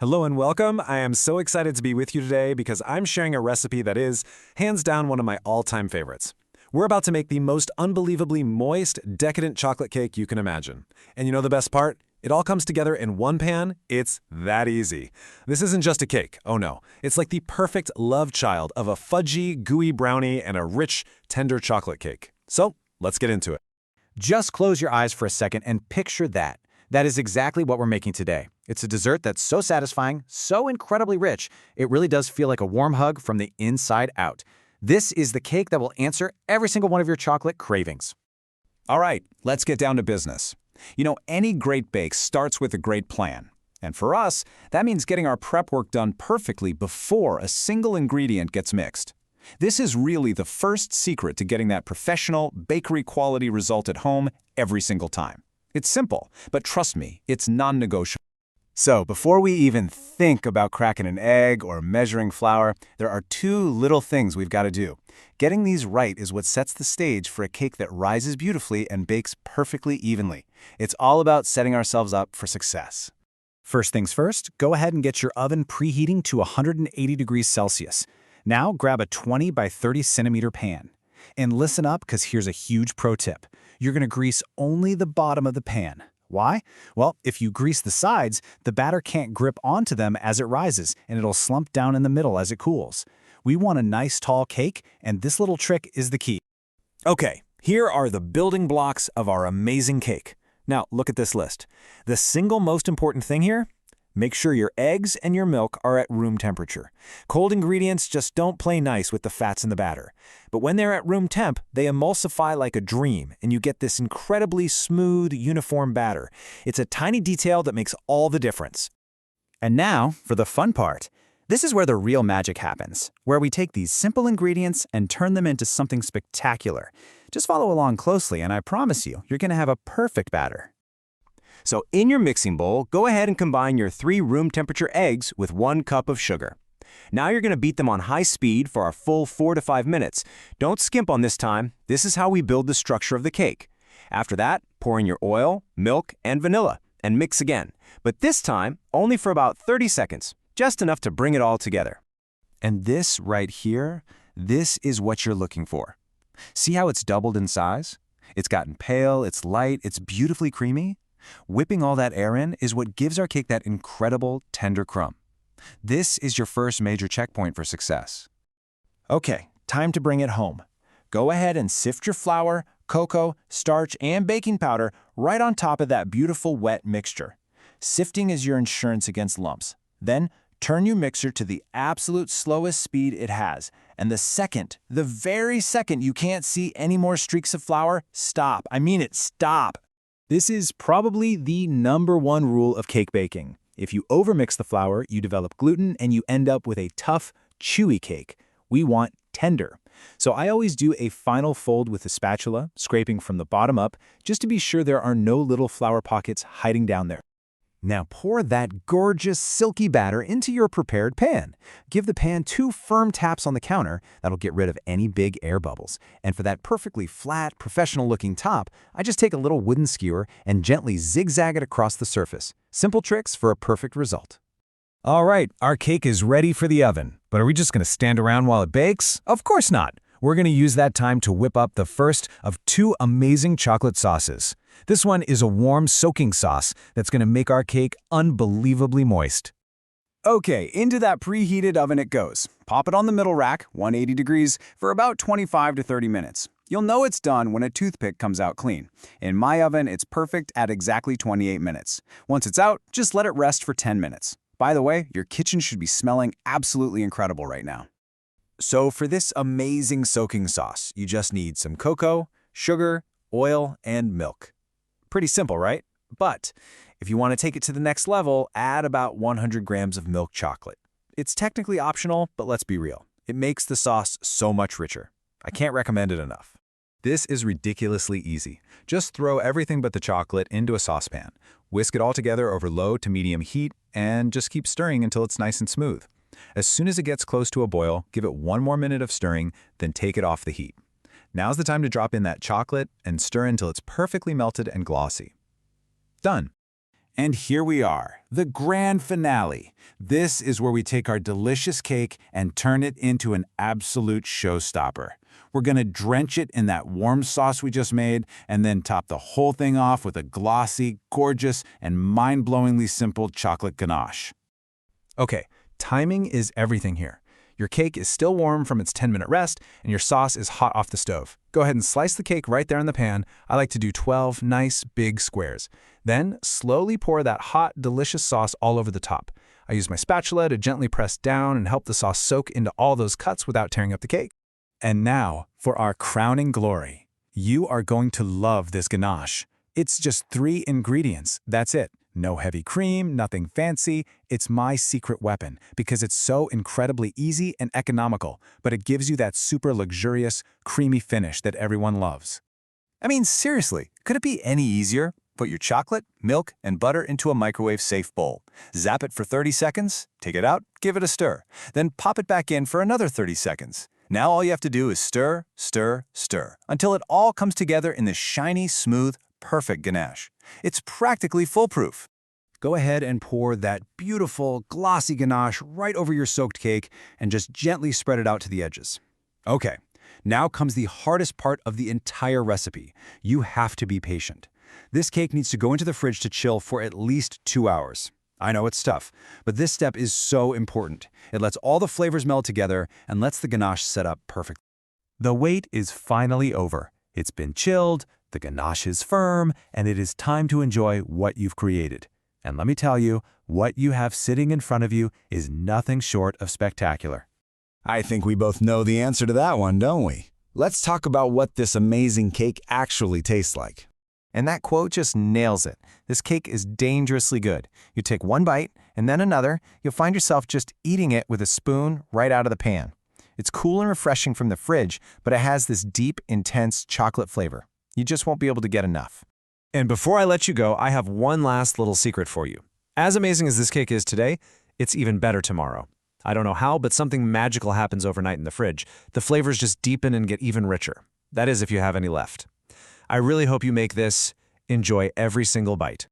Hello and welcome. I am so excited to be with you today because I'm sharing a recipe that is, hands down, one of my all-time favorites. We're about to make the most unbelievably moist, decadent chocolate cake you can imagine. And you know the best part? It all comes together in one pan. It's that easy. This isn't just a cake, oh no. It's like the perfect love child of a fudgy, gooey brownie and a rich, tender chocolate cake. So, let's get into it. Just close your eyes for a second and picture that. That is exactly what we're making today. It's a dessert that's so satisfying, so incredibly rich, it really does feel like a warm hug from the inside out. This is the cake that will answer every single one of your chocolate cravings. All right, let's get down to business. You know, any great bake starts with a great plan. And for us, that means getting our prep work done perfectly before a single ingredient gets mixed. This is really the first secret to getting that professional, bakery-quality result at home every single time. It's simple, but trust me, it's non-negotiable. So, before we even think about cracking an egg or measuring flour, there are two little things we've got to do. Getting these right is what sets the stage for a cake that rises beautifully and bakes perfectly evenly. It's all about setting ourselves up for success. First things first, go ahead and get your oven preheating to 180 degrees Celsius. Now, grab a 20 by 30 centimeter pan. And listen up, because here's a huge pro tip. You're going to grease only the bottom of the pan. Why? Well, if you grease the sides, the batter can't grip onto them as it rises, and it'll slump down in the middle as it cools. We want a nice tall cake, and this little trick is the key. Okay, here are the building blocks of our amazing cake. Now, look at this list. The single most important thing here? Make sure your eggs and your milk are at room temperature. Cold ingredients just don't play nice with the fats in the batter. But when they're at room temp, they emulsify like a dream, and you get this incredibly smooth, uniform batter. It's a tiny detail that makes all the difference. And now, for the fun part. This is where the real magic happens, where we take these simple ingredients and turn them into something spectacular. Just follow along closely, and I promise you're going to have a perfect batter. So in your mixing bowl, go ahead and combine your 3 room temperature eggs with 1 cup of sugar. Now you're going to beat them on high speed for our full 4 to 5 minutes. Don't skimp on this time. This is how we build the structure of the cake. After that, pour in your oil, milk, and vanilla, and mix again. But this time, only for about 30 seconds, just enough to bring it all together. And this right here, this is what you're looking for. See how it's doubled in size? It's gotten pale, it's light, it's beautifully creamy. Whipping all that air in is what gives our cake that incredible, tender crumb. This is your first major checkpoint for success. Okay, time to bring it home. Go ahead and sift your flour, cocoa, starch, and baking powder right on top of that beautiful wet mixture. Sifting is your insurance against lumps. Then, turn your mixer to the absolute slowest speed it has. And the very second you can't see any more streaks of flour, stop. I mean it, stop. This is probably the #1 rule of cake baking. If you overmix the flour, you develop gluten and you end up with a tough, chewy cake. We want tender. So I always do a final fold with a spatula, scraping from the bottom up, just to be sure there are no little flour pockets hiding down there. Now pour that gorgeous, silky batter into your prepared pan. Give the pan 2 firm taps on the counter. That'll get rid of any big air bubbles. And for that perfectly flat, professional-looking top, I just take a little wooden skewer and gently zigzag it across the surface. Simple tricks for a perfect result. All right, our cake is ready for the oven. But are we just going to stand around while it bakes? Of course not. We're going to use that time to whip up the first of 2 amazing chocolate sauces. This one is a warm soaking sauce that's going to make our cake unbelievably moist. Okay, into that preheated oven it goes. Pop it on the middle rack, 180 degrees, for about 25 to 30 minutes. You'll know it's done when a toothpick comes out clean. In my oven, it's perfect at exactly 28 minutes. Once it's out, just let it rest for 10 minutes. By the way, your kitchen should be smelling absolutely incredible right now. So for this amazing soaking sauce, you just need some cocoa, sugar, oil, and milk. Pretty simple, right? But if you want to take it to the next level, add about 100 grams of milk chocolate. It's technically optional, but let's be real. It makes the sauce so much richer. I can't recommend it enough. This is ridiculously easy. Just throw everything but the chocolate into a saucepan. Whisk it all together over low to medium heat, and just keep stirring until it's nice and smooth. As soon as it gets close to a boil, give it 1 more minute of stirring, then take it off the heat. Now's the time to drop in that chocolate and stir until it's perfectly melted and glossy. Done. And here we are, the grand finale. This is where we take our delicious cake and turn it into an absolute showstopper. We're gonna drench it in that warm sauce we just made and then top the whole thing off with a glossy, gorgeous, and mind-blowingly simple chocolate ganache. Okay, timing is everything here. Your cake is still warm from its 10-minute rest, and your sauce is hot off the stove. Go ahead and slice the cake right there in the pan. I like to do 12 nice, big squares. Then, slowly pour that hot, delicious sauce all over the top. I use my spatula to gently press down and help the sauce soak into all those cuts without tearing up the cake. And now, for our crowning glory. You are going to love this ganache. It's just 3 ingredients, that's it. No heavy cream, nothing fancy. It's my secret weapon because it's so incredibly easy and economical, but it gives you that super luxurious, creamy finish that everyone loves. I mean, seriously, could it be any easier? Put your chocolate, milk, and butter into a microwave-safe bowl. Zap it for 30 seconds, take it out, give it a stir. Then pop it back in for another 30 seconds. Now all you have to do is stir, stir, stir, until it all comes together in this shiny, smooth, perfect ganache. It's practically foolproof. Go ahead and pour that beautiful, glossy ganache right over your soaked cake and just gently spread it out to the edges. Okay, now comes the hardest part of the entire recipe. You have to be patient. This cake needs to go into the fridge to chill for at least 2 hours. I know it's tough, but this step is so important. It lets all the flavors meld together and lets the ganache set up perfectly. The wait is finally over. It's been chilled, the ganache is firm, and it is time to enjoy what you've created. And let me tell you, what you have sitting in front of you is nothing short of spectacular. I think we both know the answer to that one, don't we? Let's talk about what this amazing cake actually tastes like. And that quote just nails it. This cake is dangerously good. You take one bite and then another, you'll find yourself just eating it with a spoon right out of the pan. It's cool and refreshing from the fridge, but it has this deep, intense chocolate flavor. You just won't be able to get enough. And before I let you go, I have one last little secret for you. As amazing as this cake is today, it's even better tomorrow. I don't know how, but something magical happens overnight in the fridge. The flavors just deepen and get even richer. That is, if you have any left. I really hope you make this. Enjoy every single bite.